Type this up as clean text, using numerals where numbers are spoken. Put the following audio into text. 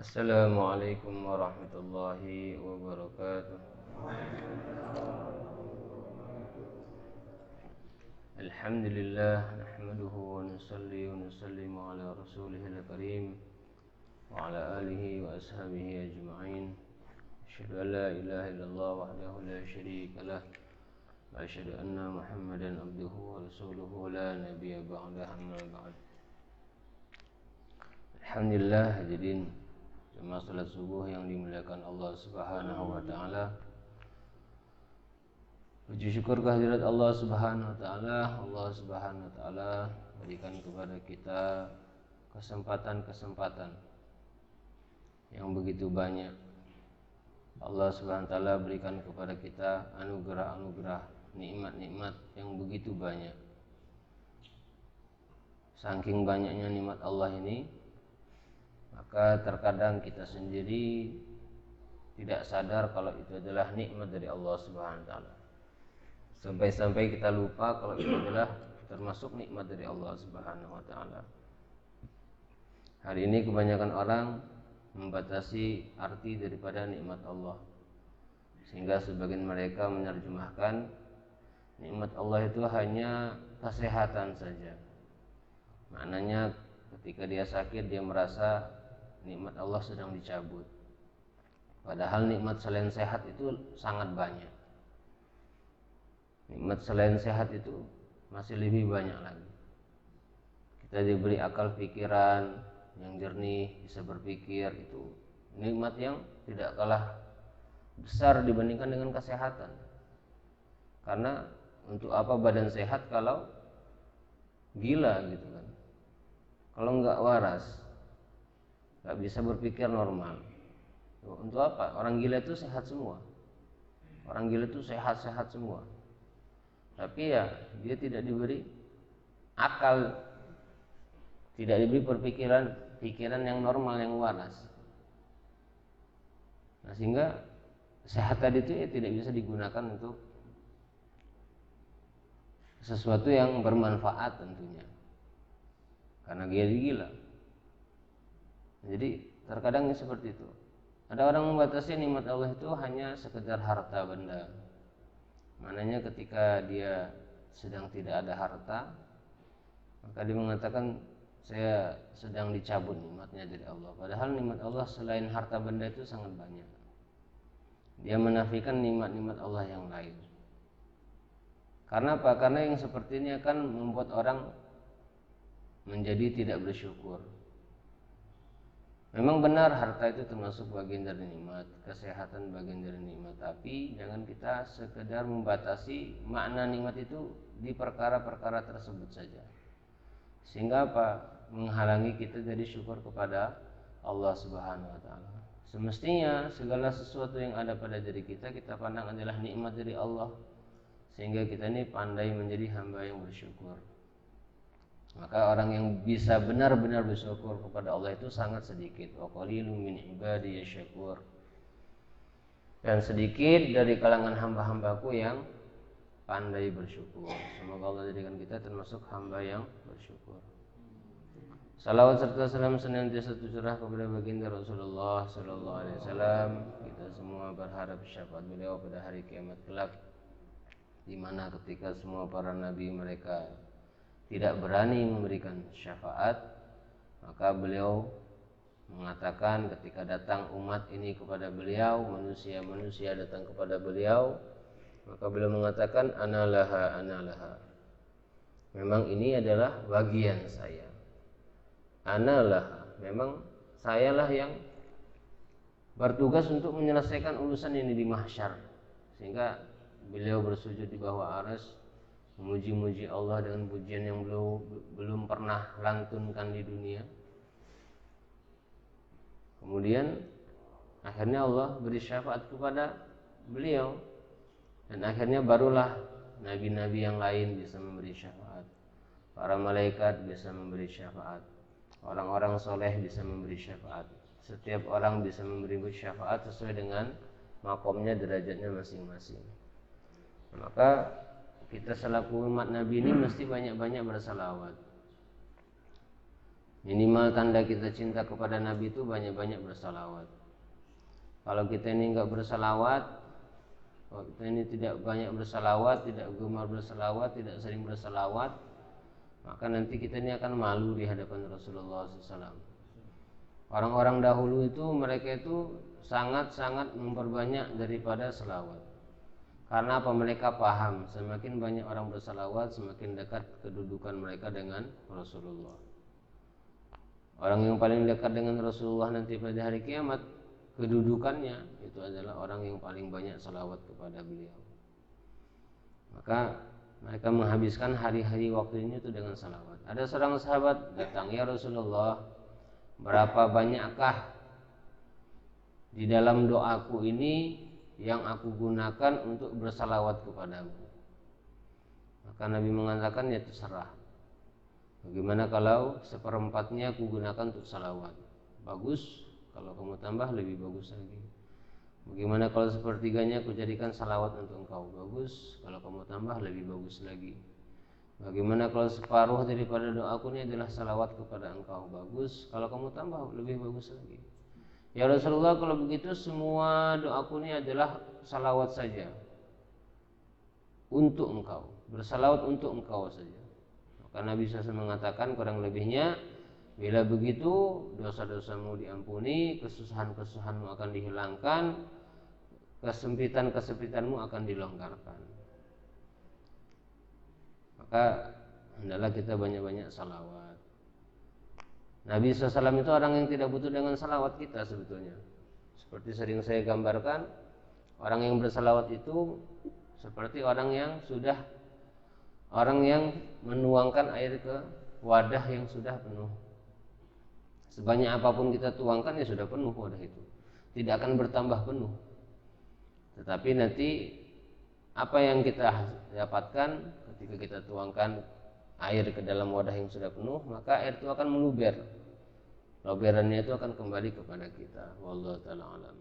Assalamualaikum warahmatullahi wabarakatuh. Alhamdulillah nahmaduhu wa nusalli wa nusallimu ala rasulihil karim wa ala alihi wa ashabihi ajma'in. Asyhadu an la ilaha illallah wahdahu la syarika lah wa asyhadu anna Muhammadan abduhu wa rasuluhu la nabiyya ba'dahu amma ba'd. Alhamdulillah hadirin jemaah salat subuh yang dimuliakan Allah Subhanahu wa taala. Puji syukur kehadirat Allah Subhanahu wa taala. Allah Subhanahu wa taala berikan kepada kita kesempatan-kesempatan yang begitu banyak. Allah Subhanahu wa taala berikan kepada kita anugerah-anugerah, nikmat-nikmat yang begitu banyak. Saking banyaknya nikmat Allah ini, maka terkadang kita sendiri tidak sadar kalau itu adalah nikmat dari Allah Subhanahu wa taala. Sampai-sampai kita lupa kalau itu adalah termasuk nikmat dari Allah Subhanahu wa taala. Hari ini kebanyakan orang membatasi arti daripada nikmat Allah, sehingga sebagian mereka menerjemahkan nikmat Allah itu hanya kesehatan saja. Maknanya ketika dia sakit dia merasa nikmat Allah sedang dicabut. Padahal nikmat selain sehat itu sangat banyak. Nikmat selain sehat itu masih lebih banyak lagi. Kita diberi akal pikiran yang jernih, bisa berpikir, itu nikmat yang tidak kalah besar dibandingkan dengan kesehatan. Karena untuk apa badan sehat kalau gila gitu kan? Kalau nggak waras, nggak bisa berpikir normal. Untuk apa? Orang gila itu sehat semua. Orang gila itu sehat-sehat semua. Tapi ya dia tidak diberi akal, tidak diberi pikiran yang normal, yang waras. Nah, sehingga sehat tadi itu ya tidak bisa digunakan untuk sesuatu yang bermanfaat tentunya, karena dia gila. Jadi terkadang seperti itu. Ada orang membatasi nikmat Allah itu hanya sekedar harta benda. Maknanya ketika dia sedang tidak ada harta, maka dia mengatakan saya sedang dicabut nikmatnya dari Allah. Padahal nikmat Allah selain harta benda itu sangat banyak. Dia menafikan nikmat-nikmat Allah yang lain. Karena apa? Karena yang seperti ini akan membuat orang menjadi tidak bersyukur. Memang benar harta itu termasuk bagian dari nikmat, kesehatan bagian dari nikmat, tapi jangan kita sekedar membatasi makna nikmat itu di perkara-perkara tersebut saja. Sehingga apa? Menghalangi kita dari syukur kepada Allah Subhanahu wa taala. Semestinya segala sesuatu yang ada pada diri kita pandang adalah nikmat dari Allah, sehingga kita ini pandai menjadi hamba yang bersyukur. Maka orang yang bisa benar-benar bersyukur kepada Allah itu sangat sedikit. Wa qalilun min ibadiyasy syakur. Dan sedikit dari kalangan hamba-hambaku yang pandai bersyukur. Semoga Allah jadikan kita termasuk hamba yang bersyukur. Salawat serta salam senantiasa tercurah kepada baginda Rasulullah sallallahu alaihi wasallam. Kita semua berharap syafaat beliau pada hari kiamat kelak, di mana ketika semua para nabi mereka tidak berani memberikan syafaat, maka beliau mengatakan ketika datang umat ini kepada beliau, manusia datang kepada beliau, maka beliau mengatakan analaha analaha. Memang ini adalah bagian saya. Analaha, memang sayalah yang bertugas untuk menyelesaikan urusan ini di mahsyar. Sehingga beliau bersujud di bawah arsy, memuji-muji Allah dengan pujian yang belum pernah lantunkan di dunia. Kemudian akhirnya Allah beri syafaat kepada beliau, dan akhirnya barulah nabi-nabi yang lain bisa memberi syafaat. Para malaikat bisa memberi syafaat, orang-orang soleh bisa memberi syafaat. Setiap orang bisa memberi syafaat sesuai dengan makomnya, derajatnya masing-masing. Maka kita selaku umat Nabi ini mesti banyak-banyak bersalawat. Minimal tanda kita cinta kepada Nabi itu banyak-banyak bersalawat. Kalau kita ini enggak bersalawat, kalau kita ini tidak banyak bersalawat, tidak gemar bersalawat, tidak sering bersalawat, maka nanti kita ini akan malu di hadapan Rasulullah SAW. Orang-orang dahulu itu mereka itu sangat-sangat memperbanyak daripada selawat. Karena apa? Mereka paham semakin banyak orang bersalawat, semakin dekat kedudukan mereka dengan Rasulullah. Orang yang paling dekat dengan Rasulullah nanti pada hari kiamat, kedudukannya itu adalah orang yang paling banyak salawat kepada beliau. Maka mereka menghabiskan hari-hari waktunya itu dengan salawat. Ada seorang sahabat datang, "Ya Rasulullah, berapa banyakkah di dalam doaku ini yang aku gunakan untuk bersalawat kepadamu?" Maka Nabi mengatakan, "Ya terserah. Bagaimana kalau seperempatnya aku gunakan untuk salawat? Bagus. Kalau kamu tambah lebih bagus lagi. Bagaimana kalau sepertiganya aku jadikan salawat untuk engkau? Bagus. Kalau kamu tambah lebih bagus lagi. Bagaimana kalau separuh daripada doaku ini adalah salawat kepada engkau? Bagus. Kalau kamu tambah lebih bagus lagi. Ya Rasulullah, kalau begitu semua doaku ini adalah salawat saja untuk engkau, bersalawat untuk engkau saja." Maka Nabi SAW mengatakan kurang lebihnya, bila begitu dosa-dosamu diampuni, kesusahan-kesusahanmu akan dihilangkan, kesempitan-kesempitanmu akan dilonggarkan. Maka hendaklah kita banyak-banyak salawat. Nabi SAW itu orang yang tidak butuh dengan salawat kita sebetulnya. Seperti sering saya gambarkan, orang yang bersalawat itu seperti orang yang menuangkan air ke wadah yang sudah penuh. Sebanyak apapun kita tuangkan ya sudah penuh wadah itu, tidak akan bertambah penuh. Tetapi nanti apa yang kita dapatkan ketika kita tuangkan air ke dalam wadah yang sudah penuh, maka air itu akan meluber. Luberannya itu akan kembali kepada kita. Wallahu ta'ala alam.